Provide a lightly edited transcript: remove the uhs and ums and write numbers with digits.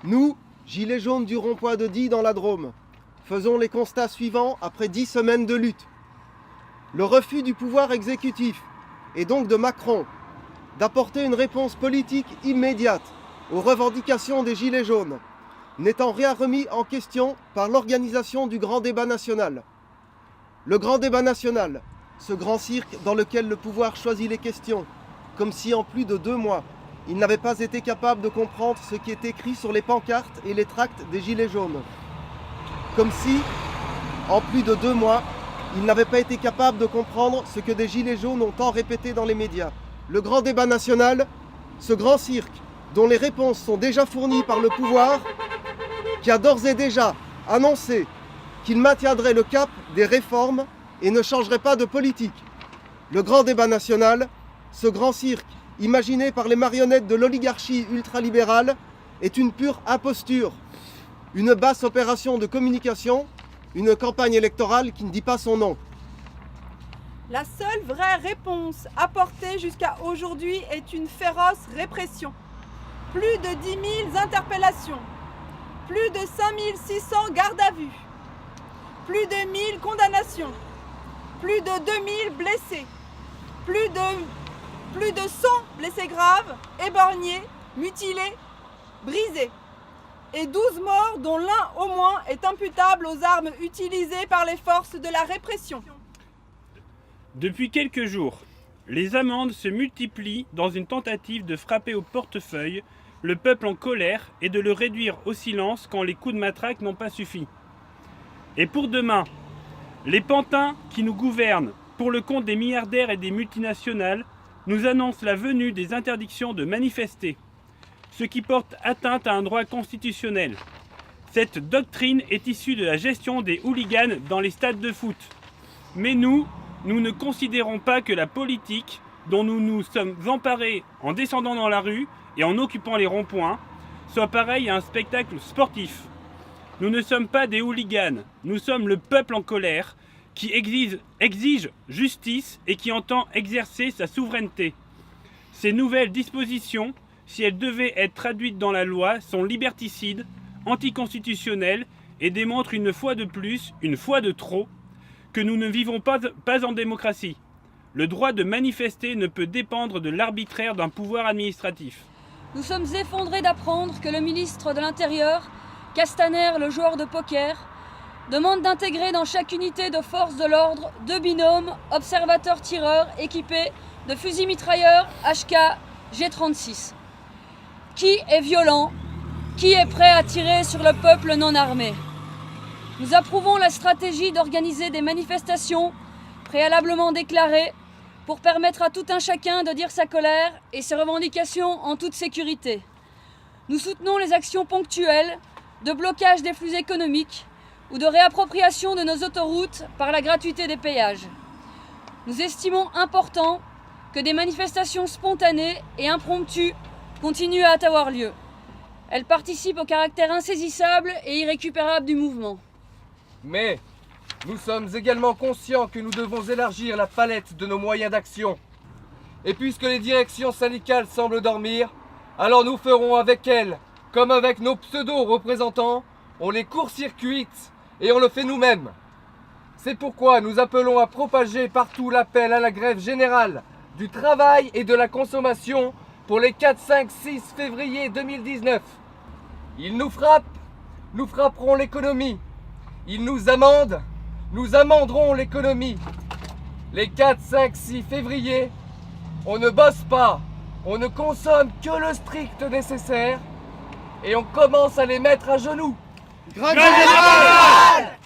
Nous, gilets jaunes du rond-point de Die dans la Drôme, faisons les constats suivants après 10 semaines de lutte. Le refus du pouvoir exécutif, et donc de Macron, d'apporter une réponse politique immédiate aux revendications des gilets jaunes, n'étant rien remis en question par l'organisation du grand débat national. Le grand débat national, ce grand cirque dans lequel le pouvoir choisit les questions, comme si en plus de 2 mois, il n'avait pas été capable de comprendre ce qui est écrit sur les pancartes et les tracts des gilets jaunes. Comme si, en plus de 2 mois, il n'avait pas été capable de comprendre ce que des gilets jaunes ont tant répété dans les médias. Le grand débat national, ce grand cirque, dont les réponses sont déjà fournies par le pouvoir, qui a d'ores et déjà annoncé qu'il maintiendrait le cap des réformes et ne changerait pas de politique. Le grand débat national, ce grand cirque, imaginé par les marionnettes de l'oligarchie ultralibérale, est une pure imposture, une basse opération de communication, une campagne électorale qui ne dit pas son nom. La seule vraie réponse apportée jusqu'à aujourd'hui est une féroce répression. Plus de 10 000 interpellations, plus de 5 600 gardes à vue, plus de 1 000 condamnations, plus de 2 000 blessés, plus de 100 blessés graves, éborgnés, mutilés, brisés, et 12 morts dont l'un au moins est imputable aux armes utilisées par les forces de la répression. Depuis quelques jours, les amendes se multiplient dans une tentative de frapper au portefeuille le peuple en colère et de le réduire au silence quand les coups de matraque n'ont pas suffi. Et pour demain, les pantins qui nous gouvernent pour le compte des milliardaires et des multinationales nous annoncent la venue des interdictions de manifester, ce qui porte atteinte à un droit constitutionnel. Cette doctrine est issue de la gestion des hooligans dans les stades de foot. Mais nous ne considérons pas que la politique, dont nous nous sommes emparés en descendant dans la rue et en occupant les ronds-points, soit pareille à un spectacle sportif. Nous ne sommes pas des hooligans, nous sommes le peuple en colère qui exige justice et qui entend exercer sa souveraineté. Ces nouvelles dispositions, si elles devaient être traduites dans la loi, sont liberticides, anticonstitutionnelles et démontrent une fois de plus, une fois de trop, que nous ne vivons pas en démocratie. Le droit de manifester ne peut dépendre de l'arbitraire d'un pouvoir administratif. Nous sommes effondrés d'apprendre que le ministre de l'Intérieur, Castaner, le joueur de poker, demande d'intégrer dans chaque unité de force de l'ordre 2 binômes observateurs-tireurs équipés de fusils mitrailleurs HK G36. Qui est violent? Qui est prêt à tirer sur le peuple non armé? Nous approuvons la stratégie d'organiser des manifestations préalablement déclarées pour permettre à tout un chacun de dire sa colère et ses revendications en toute sécurité. Nous soutenons les actions ponctuelles de blocage des flux économiques ou de réappropriation de nos autoroutes par la gratuité des péages. Nous estimons important que des manifestations spontanées et impromptues continuent à avoir lieu. Elles participent au caractère insaisissable et irrécupérable du mouvement. Mais nous sommes également conscients que nous devons élargir la palette de nos moyens d'action. Et puisque les directions syndicales semblent dormir, alors nous ferons avec elles, comme avec nos pseudo-représentants, on les court-circuite et on le fait nous-mêmes. C'est pourquoi nous appelons à propager partout l'appel à la grève générale du travail et de la consommation pour les 4, 5, 6 février 2019. Ils nous frappent, nous frapperons l'économie. Ils nous amendent, nous amenderons l'économie. Les 4, 5, 6 février, on ne bosse pas, on ne consomme que le strict nécessaire et on commence à les mettre à genoux. Grève générale!